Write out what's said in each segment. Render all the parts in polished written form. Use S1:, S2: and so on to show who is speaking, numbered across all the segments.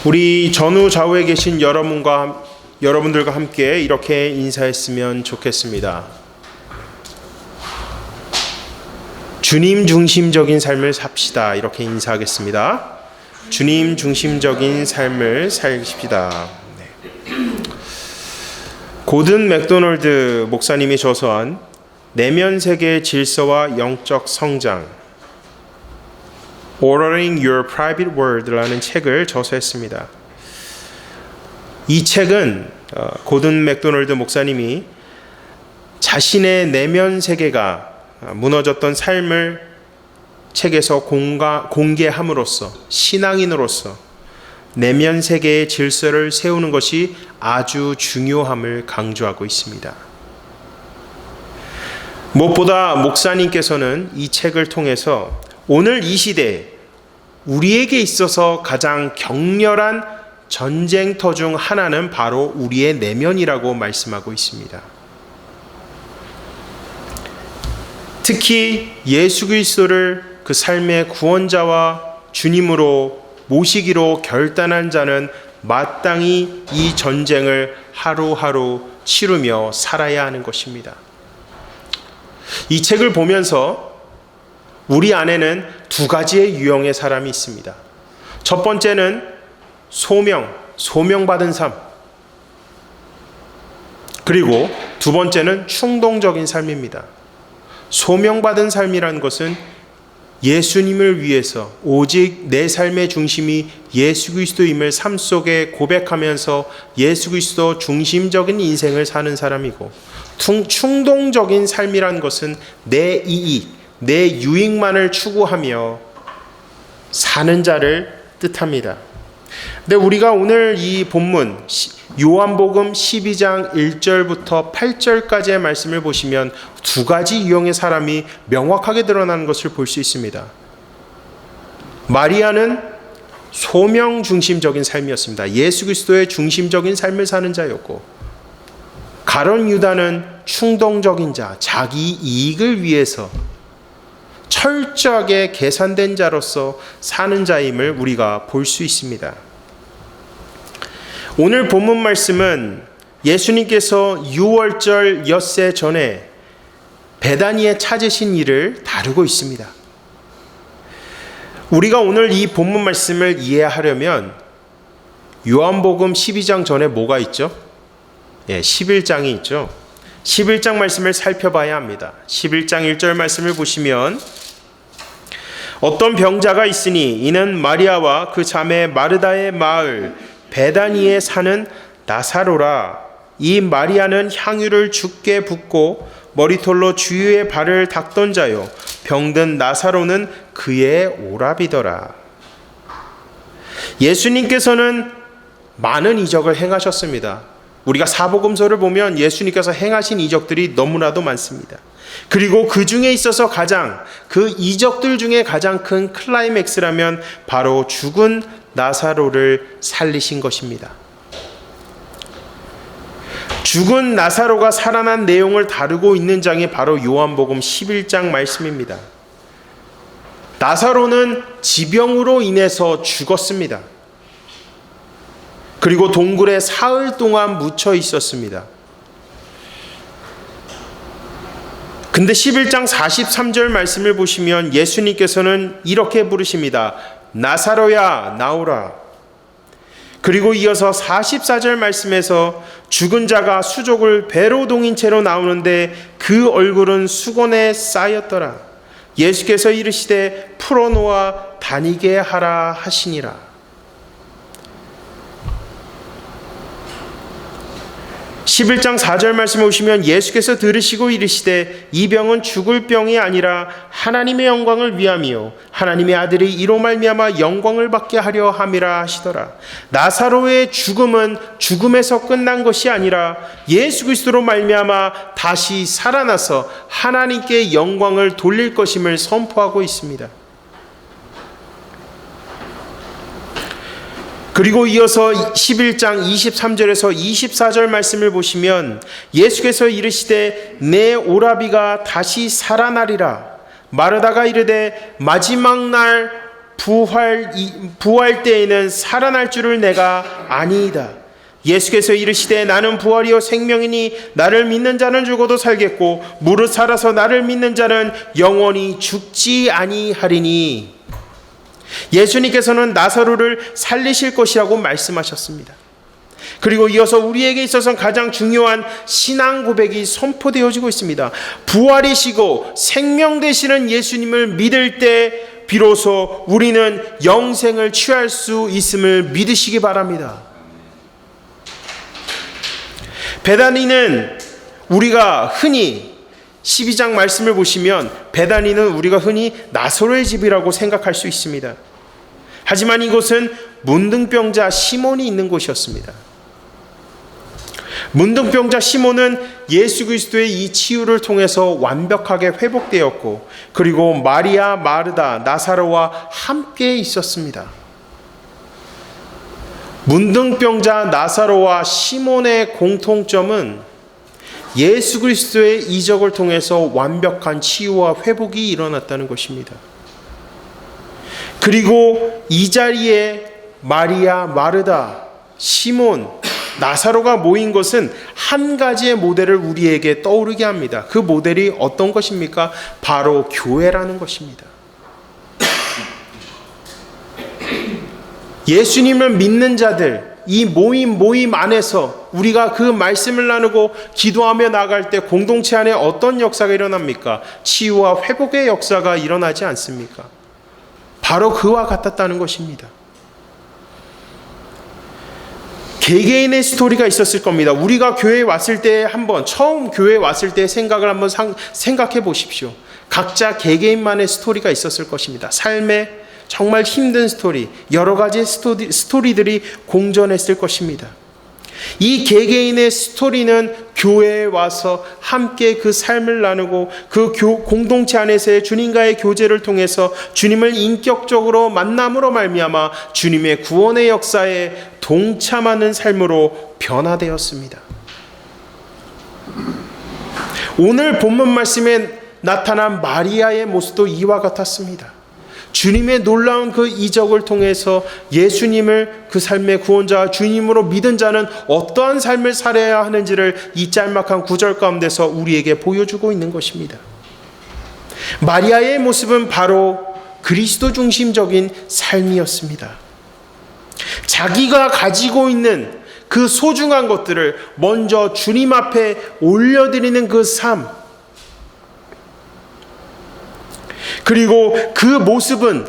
S1: 우리 전후 좌우에 계신 여러분들과 함께 이렇게 인사했으면 좋겠습니다. 주님 중심적인 삶을 삽시다. 이렇게 인사하겠습니다. 주님 중심적인 삶을 살십시다. 고든 맥도널드 목사님이 저서한 내면 세계의 질서와 영적 성장, Ordering Your Private World라는 책을 저서했습니다. 이 책은 고든 맥도널드 목사님이 자신의 내면 세계가 무너졌던 삶을 책에서 공개함으로써 신앙인으로서 내면 세계의 질서를 세우는 것이 아주 중요함을 강조하고 있습니다. 무엇보다 목사님께서는 이 책을 통해서 오늘 이 시대에 우리에게 있어서 가장 격렬한 전쟁터 중 하나는 바로 우리의 내면이라고 말씀하고 있습니다. 특히 예수 그리스도를 그 삶의 구원자와 주님으로 모시기로 결단한 자는 마땅히 이 전쟁을 하루하루 치르며 살아야 하는 것입니다. 이 책을 보면서 우리 안에는 두 가지의 유형의 사람이 있습니다. 첫 번째는 소명받은 삶. 그리고 두 번째는 충동적인 삶입니다. 소명받은 삶이라는 것은 예수님을 위해서 오직 내 삶의 중심이 예수 그리스도임을 삶 속에 고백하면서 예수 그리스도 중심적인 인생을 사는 사람이고, 충동적인 삶이라는 것은 내 이익, 내 유익만을 추구하며 사는 자를 뜻합니다. 근데 우리가 오늘 이 본문 요한복음 12장 1절부터 8절까지의 말씀을 보시면 두 가지 유형의 사람이 명확하게 드러나는 것을 볼 수 있습니다. 마리아는 소명 중심적인 삶이었습니다. 예수 그리스도의 중심적인 삶을 사는 자였고, 가룟 유다는 충동적인 자, 자기 이익을 위해서 철저하게 계산된 자로서 사는 자임을 우리가 볼 수 있습니다. 오늘 본문 말씀은 예수님께서 유월절 엿새 전에 베다니에 찾으신 일을 다루고 있습니다. 우리가 오늘 이 본문 말씀을 이해하려면 요한복음 12장 전에 뭐가 있죠? 11장이 있죠. 11장 말씀을 살펴봐야 합니다. 11장 1절 말씀을 보시면 어떤 병자가 있으니 이는 마리아와 그 자매 마르다의 마을 베다니에 사는 나사로라. 이 마리아는 향유를 주께 붓고 머리털로 주의 발을 닦던 자요, 병든 나사로는 그의 오라비더라. 예수님께서는 많은 이적을 행하셨습니다. 우리가 사복음서를 보면 예수님께서 행하신 이적들이 너무나도 많습니다. 그리고 그 중에 있어서 그 이적들 중에 가장 큰 클라이맥스라면 바로 죽은 나사로를 살리신 것입니다. 죽은 나사로가 살아난 내용을 다루고 있는 장이 바로 요한복음 11장 말씀입니다. 나사로는 지병으로 인해서 죽었습니다. 그리고 동굴에 사흘 동안 묻혀 있었습니다. 근데 11장 43절 말씀을 보시면 예수님께서는 이렇게 부르십니다. 나사로야 나오라. 그리고 이어서 44절 말씀에서 죽은 자가 수족을 배로 동인 채로 나오는데 그 얼굴은 수건에 쌓였더라. 예수께서 이르시되 풀어놓아 다니게 하라 하시니라. 11장 4절 말씀에 오시면 예수께서 들으시고 이르시되 이 병은 죽을 병이 아니라 하나님의 영광을 위함이요 하나님의 아들이 이로 말미암아 영광을 받게 하려 함이라 하시더라. 나사로의 죽음은 죽음에서 끝난 것이 아니라 예수 그리스도로 말미암아 다시 살아나서 하나님께 영광을 돌릴 것임을 선포하고 있습니다. 그리고 이어서 11장 23절에서 24절 말씀을 보시면 예수께서 이르시되 내 오라비가 다시 살아나리라. 마르다가 이르되 마지막 날 부활 때에는 살아날 줄을 내가 아니이다. 예수께서 이르시되 나는 부활이요 생명이니 나를 믿는 자는 죽어도 살겠고 무릇 살아서 나를 믿는 자는 영원히 죽지 아니하리니. 예수님께서는 나사로를 살리실 것이라고 말씀하셨습니다. 그리고 이어서 우리에게 있어서는 가장 중요한 신앙 고백이 선포되어지고 있습니다. 부활이시고 생명 되시는 예수님을 믿을 때 비로소 우리는 영생을 취할 수 있음을 믿으시기 바랍니다. 베다니는 우리가 흔히 12장 말씀을 보시면 베다니는 우리가 흔히 나사로의 집이라고 생각할 수 있습니다. 하지만 이곳은 문둥병자 시몬이 있는 곳이었습니다. 문둥병자 시몬은 예수 그리스도의 이 치유를 통해서 완벽하게 회복되었고 그리고 마리아, 마르다, 나사로와 함께 있었습니다. 문둥병자 나사로와 시몬의 공통점은 예수 그리스도의 이적을 통해서 완벽한 치유와 회복이 일어났다는 것입니다. 그리고 이 자리에 마리아, 마르다, 시몬, 나사로가 모인 것은 한 가지의 모델을 우리에게 떠오르게 합니다. 그 모델이 어떤 것입니까? 바로 교회라는 것입니다. 예수님을 믿는 자들, 이 모임 안에서 우리가 그 말씀을 나누고 기도하며 나갈 때 공동체 안에 어떤 역사가 일어납니까? 치유와 회복의 역사가 일어나지 않습니까? 바로 그와 같았다는 것입니다. 개개인의 스토리가 있었을 겁니다. 우리가 교회에 왔을 때 처음 교회에 왔을 때 생각을 한번 생각해 보십시오. 각자 개개인만의 스토리가 있었을 것입니다. 삶에 정말 힘든 스토리, 여러 가지 스토리들이 공존했을 것입니다. 이 개개인의 스토리는 교회에 와서 함께 그 삶을 나누고 그 공동체 안에서의 주님과의 교제를 통해서 주님을 인격적으로 만남으로 말미암아 주님의 구원의 역사에 동참하는 삶으로 변화되었습니다. 오늘 본문 말씀에 나타난 마리아의 모습도 이와 같았습니다. 주님의 놀라운 그 이적을 통해서 예수님을 그 삶의 구원자 주님으로 믿은 자는 어떠한 삶을 살아야 하는지를 이 짤막한 구절 가운데서 우리에게 보여주고 있는 것입니다. 마리아의 모습은 바로 그리스도 중심적인 삶이었습니다. 자기가 가지고 있는 그 소중한 것들을 먼저 주님 앞에 올려드리는 그 삶, 그리고 그 모습은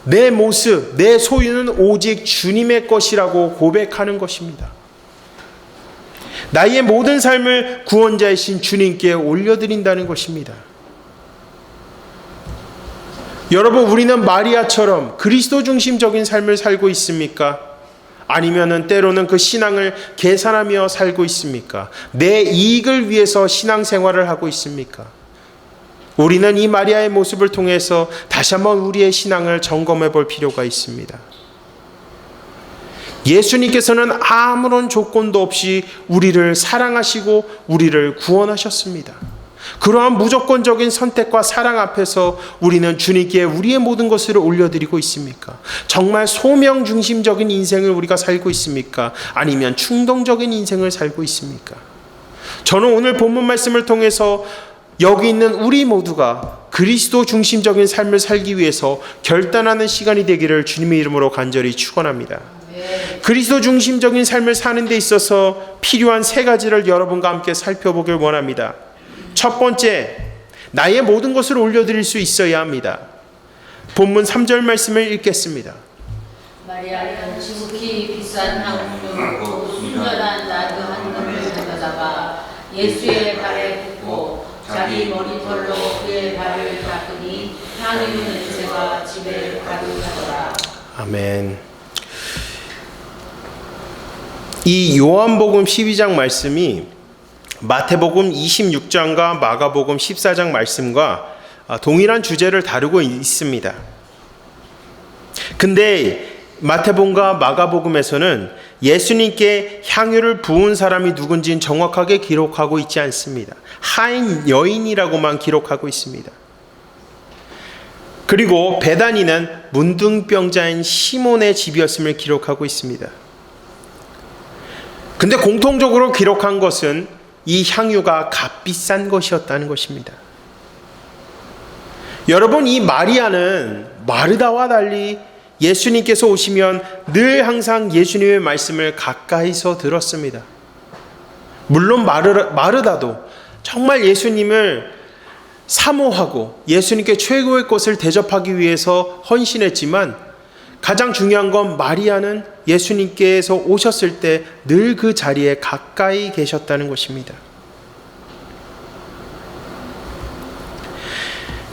S1: 내 모습, 내 소유는 오직 주님의 것이라고 고백하는 것입니다. 나의 모든 삶을 구원자이신 주님께 올려드린다는 것입니다. 여러분, 우리는 마리아처럼 그리스도 중심적인 삶을 살고 있습니까? 아니면은 때로는 그 신앙을 계산하며 살고 있습니까? 내 이익을 위해서 신앙생활을 하고 있습니까? 우리는 이 마리아의 모습을 통해서 다시 한번 우리의 신앙을 점검해 볼 필요가 있습니다. 예수님께서는 아무런 조건도 없이 우리를 사랑하시고 우리를 구원하셨습니다. 그러한 무조건적인 선택과 사랑 앞에서 우리는 주님께 우리의 모든 것을 올려드리고 있습니까? 정말 소명 중심적인 인생을 우리가 살고 있습니까? 아니면 충동적인 인생을 살고 있습니까? 저는 오늘 본문 말씀을 통해서 여기 있는 우리 모두가 그리스도 중심적인 삶을 살기 위해서 결단하는 시간이 되기를 주님의 이름으로 간절히 축원합니다. 그리스도 중심적인 삶을 사는 데 있어서 필요한 세 가지를 여러분과 함께 살펴보길 원합니다. 첫 번째, 나의 모든 것을 올려드릴 수 있어야 합니다. 본문 3절 말씀을 읽겠습니다.
S2: 마리아는 지극히 비싼 향품을 붓고 순전한 나드 한 근을 가져다가 예수의 발에 붓고 자기 머리털로 그의 발을 닦으니 향유 냄새가 집에 가득하더라.
S1: 아멘. 이 요한복음 12장 말씀이 마태복음 26장과 마가복음 14장 말씀과 동일한 주제를 다루고 있습니다. 근데 마태복음과 마가복음에서는 예수님께 향유를 부은 사람이 누군지는 정확하게 기록하고 있지 않습니다. 하인 여인이라고만 기록하고 있습니다. 그리고 베다니는 문둥병자인 시몬의 집이었음을 기록하고 있습니다. 근데 공통적으로 기록한 것은 이 향유가 값비싼 것이었다는 것입니다. 여러분, 이 마리아는 마르다와 달리 예수님께서 오시면 늘 항상 예수님의 말씀을 가까이서 들었습니다. 물론 마르다도 정말 예수님을 사모하고 예수님께 최고의 것을 대접하기 위해서 헌신했지만, 가장 중요한 건 마리아는 예수님께서 오셨을 때 늘 그 자리에 가까이 계셨다는 것입니다.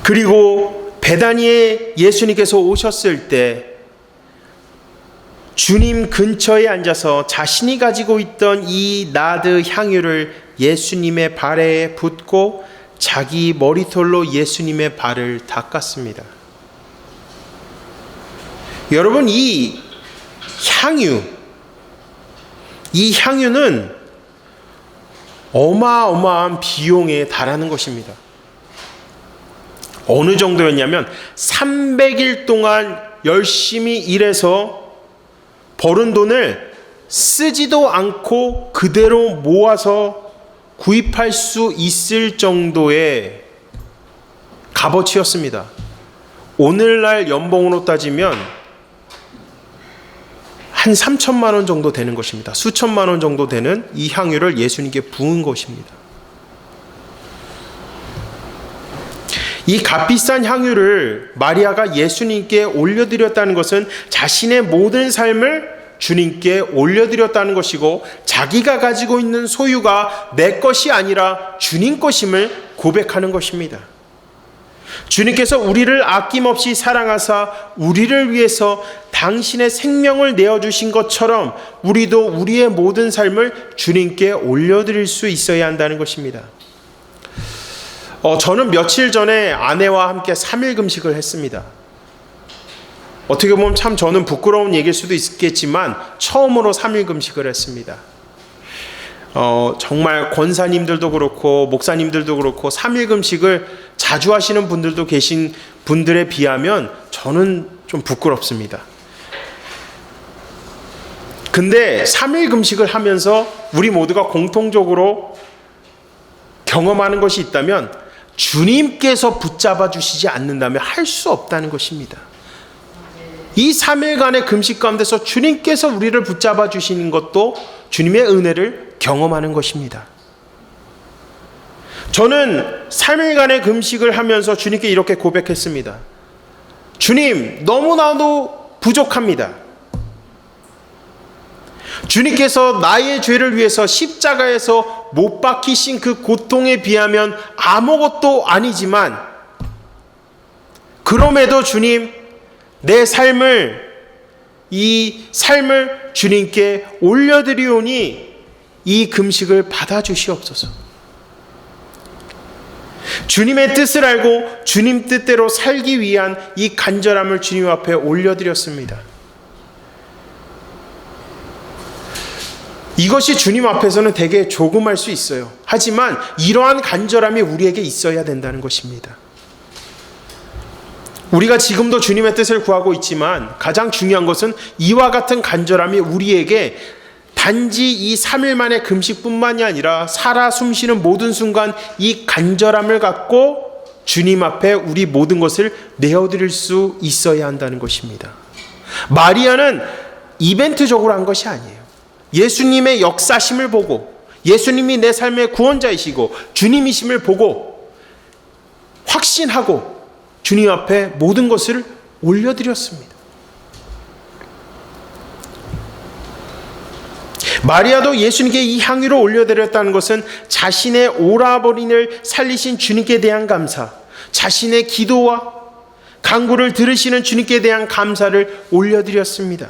S1: 그리고 베다니에 예수님께서 오셨을 때 주님 근처에 앉아서 자신이 가지고 있던 이 나드 향유를 예수님의 발에 붓고 자기 머리털로 예수님의 발을 닦았습니다. 여러분, 이 향유는 어마어마한 비용에 달하는 것입니다. 어느 정도였냐면 300일 동안 열심히 일해서 벌은 돈을 쓰지도 않고 그대로 모아서 구입할 수 있을 정도의 값어치였습니다. 오늘날 연봉으로 따지면 한 3천만 원 정도 되는 것입니다. 수천만 원 정도 되는 이 향유를 예수님께 부은 것입니다. 이 값비싼 향유를 마리아가 예수님께 올려드렸다는 것은 자신의 모든 삶을 주님께 올려드렸다는 것이고, 자기가 가지고 있는 소유가 내 것이 아니라 주님 것임을 고백하는 것입니다. 주님께서 우리를 아낌없이 사랑하사 우리를 위해서 당신의 생명을 내어주신 것처럼 우리도 우리의 모든 삶을 주님께 올려드릴 수 있어야 한다는 것입니다. 저는 며칠 전에 아내와 함께 3일 금식을 했습니다. 어떻게 보면 참 저는 부끄러운 얘기일 수도 있겠지만 처음으로 3일 금식을 했습니다. 정말 권사님들도 그렇고 목사님들도 그렇고 3일 금식을 자주 하시는 분들도 계신 분들에 비하면 저는 좀 부끄럽습니다. 근데 3일 금식을 하면서 우리 모두가 공통적으로 경험하는 것이 있다면, 주님께서 붙잡아 주시지 않는다면 할 수 없다는 것입니다. 이 3일간의 금식 가운데서 주님께서 우리를 붙잡아 주시는 것도 주님의 은혜를 경험하는 것입니다. 저는 3일간의 금식을 하면서 주님께 이렇게 고백했습니다. 주님, 너무나도 부족합니다. 주님께서 나의 죄를 위해서 십자가에서 못 박히신 그 고통에 비하면 아무것도 아니지만, 그럼에도 주님, 내 이 삶을 주님께 올려드리오니 이 금식을 받아주시옵소서. 주님의 뜻을 알고 주님 뜻대로 살기 위한 이 간절함을 주님 앞에 올려드렸습니다. 이것이 주님 앞에서는 되게 조금할 수 있어요. 하지만 이러한 간절함이 우리에게 있어야 된다는 것입니다. 우리가 지금도 주님의 뜻을 구하고 있지만 가장 중요한 것은 이와 같은 간절함이 우리에게 단지 이 3일 만의 금식뿐만이 아니라 살아 숨쉬는 모든 순간 이 간절함을 갖고 주님 앞에 우리 모든 것을 내어드릴 수 있어야 한다는 것입니다. 마리아는 이벤트적으로 한 것이 아니에요. 예수님의 역사심을 보고, 예수님이 내 삶의 구원자이시고 주님이심을 보고 확신하고 주님 앞에 모든 것을 올려드렸습니다. 마리아도 예수님께 이 향유를 올려드렸다는 것은 자신의 오라버니를 살리신 주님께 대한 감사, 자신의 기도와 간구를 들으시는 주님께 대한 감사를 올려드렸습니다.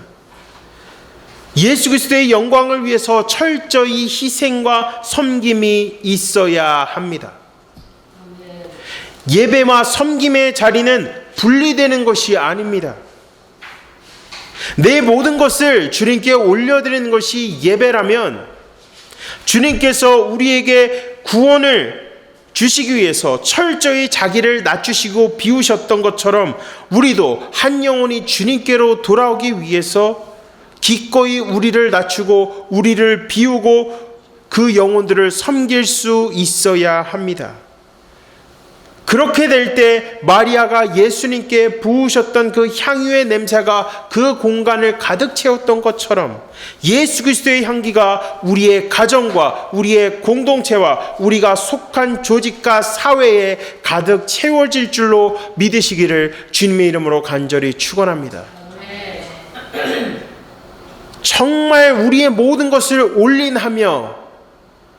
S1: 예수 그리스도의 영광을 위해서 철저히 희생과 섬김이 있어야 합니다. 예배와 섬김의 자리는 분리되는 것이 아닙니다. 내 모든 것을 주님께 올려드리는 것이 예배라면, 주님께서 우리에게 구원을 주시기 위해서 철저히 자기를 낮추시고 비우셨던 것처럼 우리도 한 영혼이 주님께로 돌아오기 위해서 기꺼이 우리를 낮추고 우리를 비우고 그 영혼들을 섬길 수 있어야 합니다. 그렇게 될 때 마리아가 예수님께 부으셨던 그 향유의 냄새가 그 공간을 가득 채웠던 것처럼 예수 그리스도의 향기가 우리의 가정과 우리의 공동체와 우리가 속한 조직과 사회에 가득 채워질 줄로 믿으시기를 주님의 이름으로 간절히 축원합니다. 정말 우리의 모든 것을 올인하며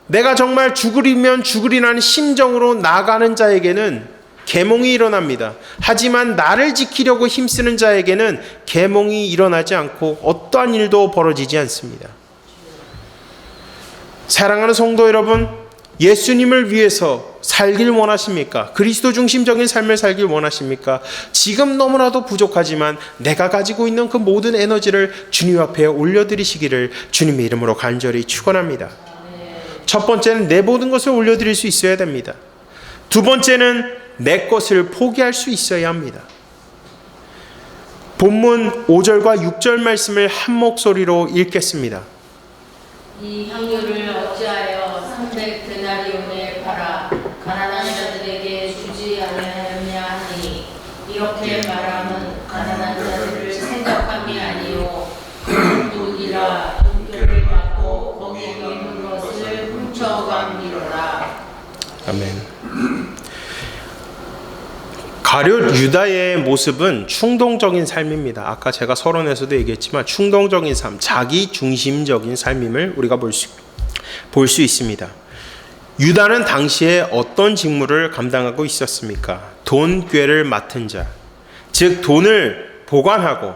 S1: 내가 정말 죽으리면 죽으리라는 심정으로 나가는 자에게는 계몽이 일어납니다. 하지만 나를 지키려고 힘쓰는 자에게는 계몽이 일어나지 않고 어떠한 일도 벌어지지 않습니다. 사랑하는 성도 여러분, 예수님을 위해서 살길 원하십니까? 그리스도 중심적인 삶을 살길 원하십니까? 지금 너무나도 부족하지만 내가 가지고 있는 그 모든 에너지를 주님 앞에 올려드리시기를 주님의 이름으로 간절히 축원합니다. 첫 번째는 내 모든 것을 올려드릴 수 있어야 됩니다. 두 번째는 내 것을 포기할 수 있어야 합니다. 본문 5절과 6절 말씀을 한 목소리로 읽겠습니다.
S2: 이 향유를 어찌하여 300데나리온에 팔아 가난한 자들에게 주지 아니하였냐 하니 이렇게 말함은 가난한 자들을 생각함이 아니요 돈이라 돈교를 받고 거기에 있는 것을 훔쳐감기로라.
S1: 아멘. 가룟 유다의 모습은 충동적인 삶입니다. 아까 제가 서론에서도 얘기했지만 충동적인 삶, 자기 중심적인 삶임을 우리가 볼 수 있습니다. 유다는 당시에 어떤 직무를 감당하고 있었습니까? 돈꾀를 맡은 자, 즉 돈을 보관하고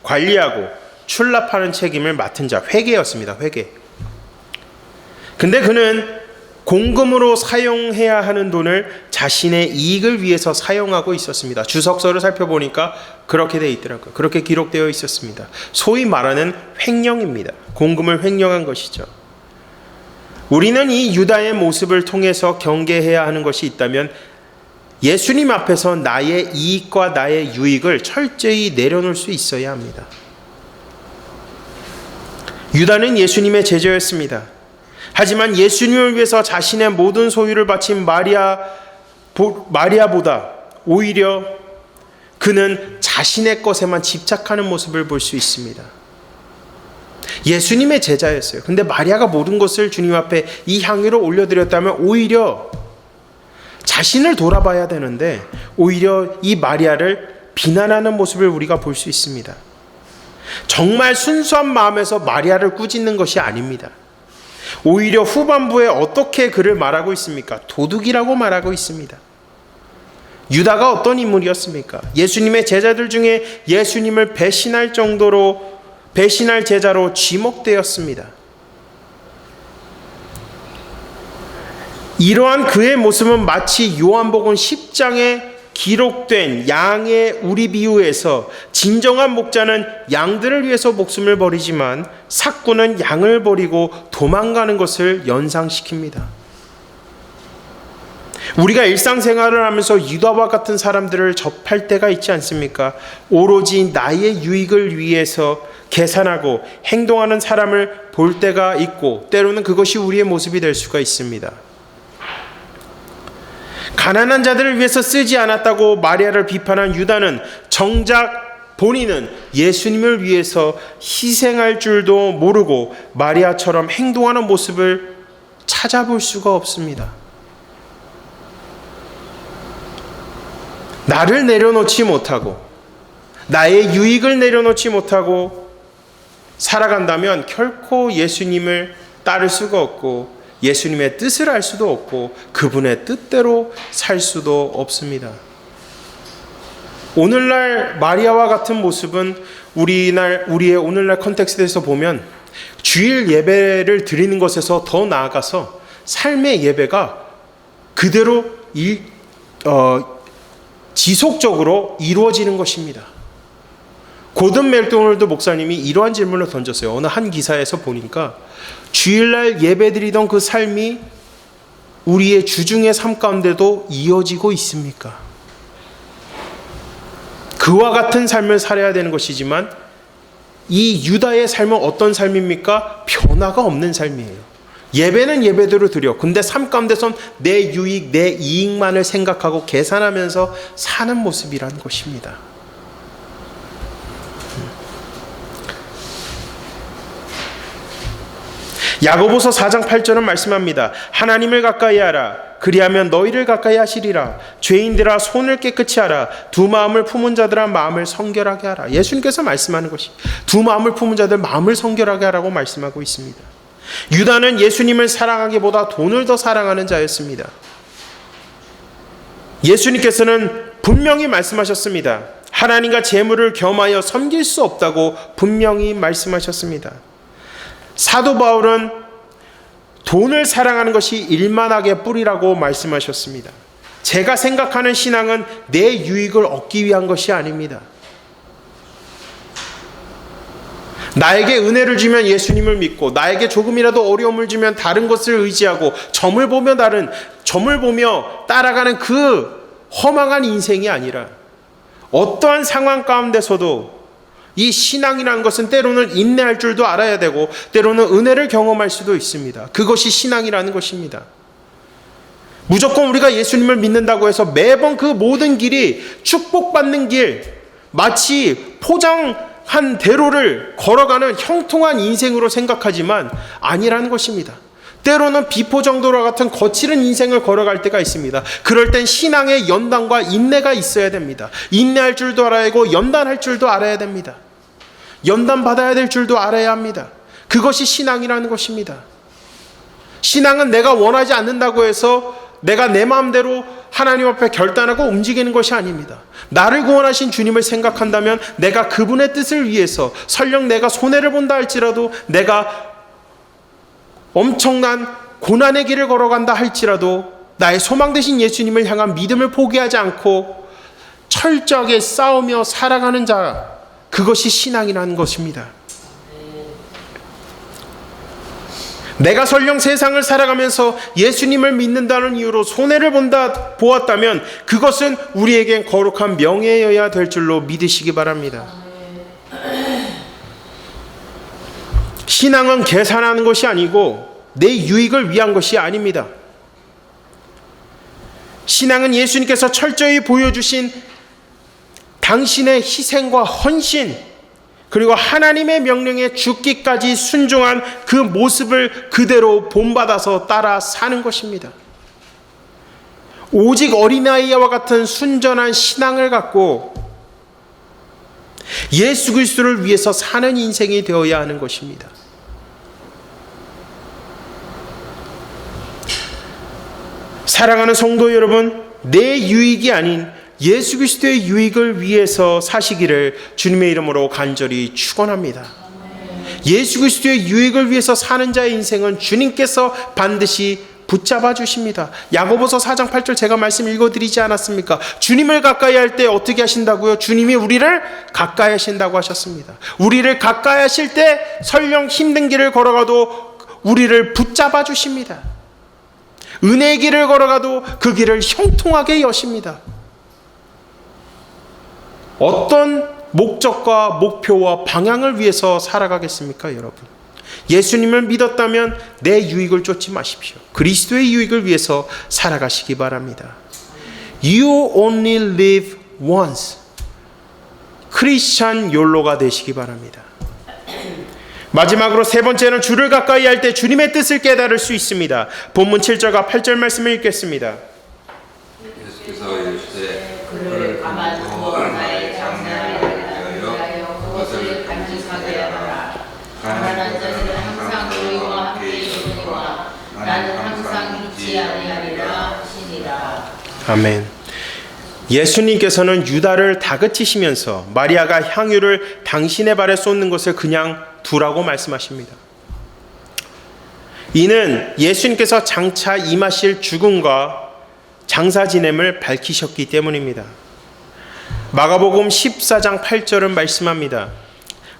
S1: 관리하고 출납하는 책임을 맡은 자, 회계였습니다. 회계. 근데 그는 공금으로 사용해야 하는 돈을 자신의 이익을 위해서 사용하고 있었습니다. 주석서를 살펴보니까 그렇게 되어 있더라고요. 그렇게 기록되어 있었습니다. 소위 말하는 횡령입니다. 공금을 횡령한 것이죠. 우리는 이 유다의 모습을 통해서 경계해야 하는 것이 있다면 예수님 앞에서 나의 이익과 나의 유익을 철저히 내려놓을 수 있어야 합니다. 유다는 예수님의 제자였습니다. 하지만 예수님을 위해서 자신의 모든 소유를 바친 마리아보다 오히려 그는 자신의 것에만 집착하는 모습을 볼 수 있습니다. 예수님의 제자였어요. 근데 마리아가 모든 것을 주님 앞에 이 향유를 올려드렸다면 오히려 자신을 돌아봐야 되는데 오히려 이 마리아를 비난하는 모습을 우리가 볼 수 있습니다. 정말 순수한 마음에서 마리아를 꾸짖는 것이 아닙니다. 오히려 후반부에 어떻게 그를 말하고 있습니까? 도둑이라고 말하고 있습니다. 유다가 어떤 인물이었습니까? 예수님의 제자들 중에 예수님을 배신할 정도로 배신할 제자로 지목되었습니다. 이러한 그의 모습은 마치 요한복음 10장에 기록된 양의 우리 비유에서 진정한 목자는 양들을 위해서 목숨을 버리지만 삭구는 양을 버리고 도망가는 것을 연상시킵니다. 우리가 일상생활을 하면서 유다와 같은 사람들을 접할 때가 있지 않습니까? 오로지 나의 유익을 위해서 계산하고 행동하는 사람을 볼 때가 있고 때로는 그것이 우리의 모습이 될 수가 있습니다. 가난한 자들을 위해서 쓰지 않았다고 마리아를 비판한 유다는 정작 본인은 예수님을 위해서 희생할 줄도 모르고 마리아처럼 행동하는 모습을 찾아볼 수가 없습니다. 나를 내려놓지 못하고 나의 유익을 내려놓지 못하고 살아간다면 결코 예수님을 따를 수가 없고 예수님의 뜻을 알 수도 없고 그분의 뜻대로 살 수도 없습니다. 오늘날 마리아와 같은 모습은 우리의 오늘날 컨텍스트에서 보면 주일 예배를 드리는 것에서 더 나아가서 삶의 예배가 그대로 지속적으로 이루어지는 것입니다. 고든 맥도널드 목사님이 이러한 질문을 던졌어요. 어느 한 기사에서 보니까 주일날 예배드리던 그 삶이 우리의 주중의 삶 가운데도 이어지고 있습니까? 그와 같은 삶을 살아야 되는 것이지만 이 유다의 삶은 어떤 삶입니까? 변화가 없는 삶이에요. 예배는 예배대로 드려. 근데 삶 가운데선 내 유익, 내 이익만을 생각하고 계산하면서 사는 모습이라는 것입니다. 야고보서 4장 8절은 말씀합니다. 하나님을 가까이 하라. 그리하면 너희를 가까이 하시리라. 죄인들아 손을 깨끗이 하라. 두 마음을 품은 자들아 마음을 성결하게 하라. 예수님께서 말씀하는 것이 두 마음을 품은 자들 마음을 성결하게 하라고 말씀하고 있습니다. 유다는 예수님을 사랑하기보다 돈을 더 사랑하는 자였습니다. 예수님께서는 분명히 말씀하셨습니다. 하나님과 재물을 겸하여 섬길 수 없다고 분명히 말씀하셨습니다. 사도 바울은 돈을 사랑하는 것이 일만하게 뿌리라고 말씀하셨습니다. 제가 생각하는 신앙은 내 유익을 얻기 위한 것이 아닙니다. 나에게 은혜를 주면 예수님을 믿고 나에게 조금이라도 어려움을 주면 다른 것을 의지하고 점을 보며 따라가는 그 허망한 인생이 아니라 어떠한 상황 가운데서도 이 신앙이라는 것은 때로는 인내할 줄도 알아야 되고 때로는 은혜를 경험할 수도 있습니다. 그것이 신앙이라는 것입니다. 무조건 우리가 예수님을 믿는다고 해서 매번 그 모든 길이 축복받는 길, 마치 포장한 대로를 걸어가는 형통한 인생으로 생각하지만 아니라는 것입니다. 때로는 비포정도와 같은 거칠은 인생을 걸어갈 때가 있습니다. 그럴 땐 신앙의 연단과 인내가 있어야 됩니다. 인내할 줄도 알아야 하고 연단할 줄도 알아야 됩니다. 연단받아야 될 줄도 알아야 합니다. 그것이 신앙이라는 것입니다. 신앙은 내가 원하지 않는다고 해서 내가 내 마음대로 하나님 앞에 결단하고 움직이는 것이 아닙니다. 나를 구원하신 주님을 생각한다면 내가 그분의 뜻을 위해서 설령 내가 손해를 본다 할지라도 내가 엄청난 고난의 길을 걸어간다 할지라도 나의 소망 되신 예수님을 향한 믿음을 포기하지 않고 철저하게 싸우며 살아가는 자, 그것이 신앙이라는 것입니다. 내가 설령 세상을 살아가면서 예수님을 믿는다는 이유로 손해를 보았다면 그것은 우리에겐 거룩한 명예여야 될 줄로 믿으시기 바랍니다. 신앙은 계산하는 것이 아니고 내 유익을 위한 것이 아닙니다. 신앙은 예수님께서 철저히 보여주신 당신의 희생과 헌신, 그리고 하나님의 명령에 죽기까지 순종한 그 모습을 그대로 본받아서 따라 사는 것입니다. 오직 어린아이와 같은 순전한 신앙을 갖고 예수 그리스도를 위해서 사는 인생이 되어야 하는 것입니다. 사랑하는 성도 여러분, 내 유익이 아닌 예수 그리스도의 유익을 위해서 사시기를 주님의 이름으로 간절히 축원합니다. 예수 그리스도의 유익을 위해서 사는 자의 인생은 주님께서 반드시 붙잡아 주십니다. 야고보서 4장 8절 제가 말씀 읽어드리지 않았습니까? 주님을 가까이 할 때 어떻게 하신다고요? 주님이 우리를 가까이 하신다고 하셨습니다. 우리를 가까이 하실 때 설령 힘든 길을 걸어가도 우리를 붙잡아 주십니다. 은혜의 길을 걸어가도 그 길을 형통하게 여십니다. 어떤 목적과 목표와 방향을 위해서 살아가겠습니까, 여러분? 예수님을 믿었다면 내 유익을 쫓지 마십시오. 그리스도의 유익을 위해서 살아가시기 바랍니다. You only live once. 크리스찬 욜로가 되시기 바랍니다. 마지막으로 세 번째는 주를 가까이 할 때 주님의 뜻을 깨달을 수 있습니다. 본문 7절과 8절 말씀을 읽겠습니다.
S3: 예수께서 이르시되 그를 가만두어 나의 장래를 위하여 그것을 간직하게 하라. 가난한 자는 항상 너희와 함께 있으니와 나는 항상 잊지 아니하리라 하시니라.
S1: 아멘. 예수님께서는 유다를 다그치시면서 마리아가 향유를 당신의 발에 쏟는 것을 그냥 두라고 말씀하십니다. 이는 예수님께서 장차 임하실 죽음과 장사 지냄을 밝히셨기 때문입니다. 마가복음 14장 8절은 말씀합니다.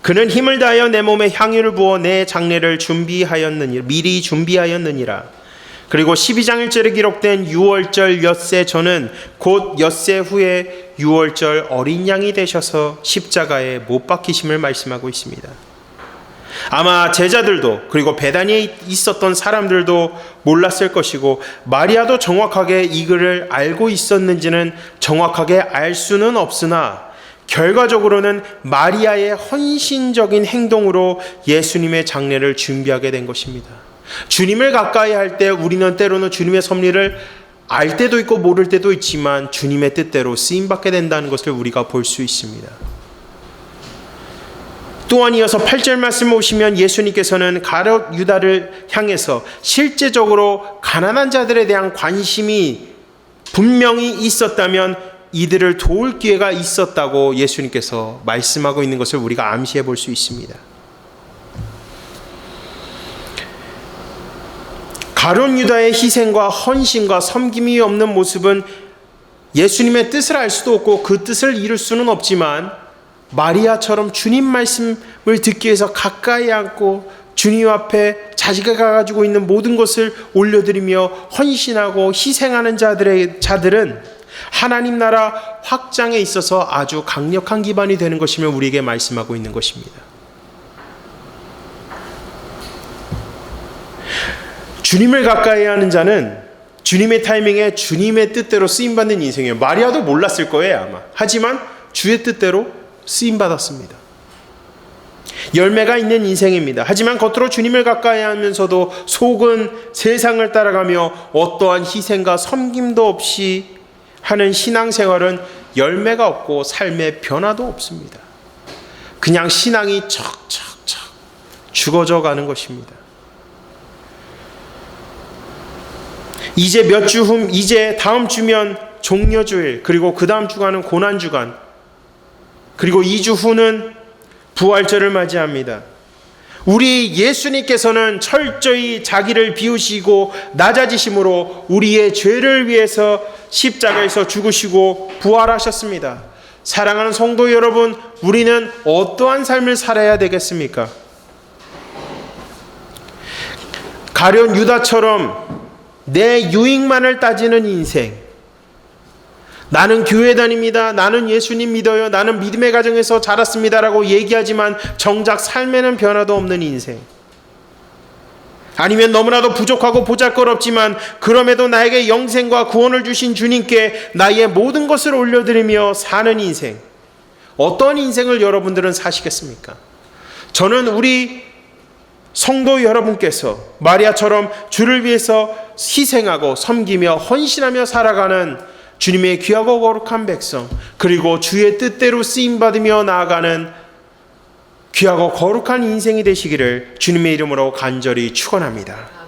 S1: 그는 힘을 다하여 내 몸에 향유를 부어 내 장례를 미리 준비하였느니라. 그리고 12장 1절에 기록된 유월절 엿새 전은 곧 엿새 후에 유월절 어린 양이 되셔서 십자가에 못 박히심을 말씀하고 있습니다. 아마 제자들도 그리고 베다니에 있었던 사람들도 몰랐을 것이고 마리아도 정확하게 이 글을 알고 있었는지는 정확하게 알 수는 없으나 결과적으로는 마리아의 헌신적인 행동으로 예수님의 장례를 준비하게 된 것입니다. 주님을 가까이 할 때 우리는 때로는 주님의 섭리를 알 때도 있고 모를 때도 있지만 주님의 뜻대로 쓰임받게 된다는 것을 우리가 볼 수 있습니다. 또한 이어서 8절 말씀 보시면 예수님께서는 가룟 유다를 향해서 실제적으로 가난한 자들에 대한 관심이 분명히 있었다면 이들을 도울 기회가 있었다고 예수님께서 말씀하고 있는 것을 우리가 암시해 볼 수 있습니다. 가룟 유다의 희생과 헌신과 섬김이 없는 모습은 예수님의 뜻을 알 수도 없고 그 뜻을 이룰 수는 없지만 마리아처럼 주님 말씀을 듣기 위해서 가까이 앉고 주님 앞에 자기가 가지고 있는 모든 것을 올려드리며 헌신하고 희생하는 자들은 하나님 나라 확장에 있어서 아주 강력한 기반이 되는 것임을 우리에게 말씀하고 있는 것입니다. 주님을 가까이 하는 자는 주님의 타이밍에 주님의 뜻대로 쓰임받는 인생이에요. 마리아도 몰랐을 거예요 아마. 하지만 주의 뜻대로 쓰임받았습니다. 열매가 있는 인생입니다. 하지만 겉으로 주님을 가까이 하면서도 속은 세상을 따라가며 어떠한 희생과 섬김도 없이 하는 신앙생활은 열매가 없고 삶의 변화도 없습니다. 그냥 신앙이 척척척 죽어져 가는 것입니다. 이제 다음 주면 종려주일, 그리고 그 다음 주간은 고난주간, 그리고 2주 후는 부활절을 맞이합니다. 우리 예수님께서는 철저히 자기를 비우시고 낮아지심으로 우리의 죄를 위해서 십자가에서 죽으시고 부활하셨습니다. 사랑하는 성도 여러분, 우리는 어떠한 삶을 살아야 되겠습니까? 가룟 유다처럼 내 유익만을 따지는 인생, 나는 교회 다닙니다, 나는 예수님 믿어요, 나는 믿음의 가정에서 자랐습니다라고 얘기하지만 정작 삶에는 변화도 없는 인생, 아니면 너무나도 부족하고 보잘것없지만 그럼에도 나에게 영생과 구원을 주신 주님께 나의 모든 것을 올려드리며 사는 인생, 어떤 인생을 여러분들은 사시겠습니까? 저는 우리 성도 여러분께서 마리아처럼 주를 위해서 희생하고 섬기며 헌신하며 살아가는 주님의 귀하고 거룩한 백성, 그리고 주의 뜻대로 쓰임받으며 나아가는 귀하고 거룩한 인생이 되시기를 주님의 이름으로 간절히 축원합니다.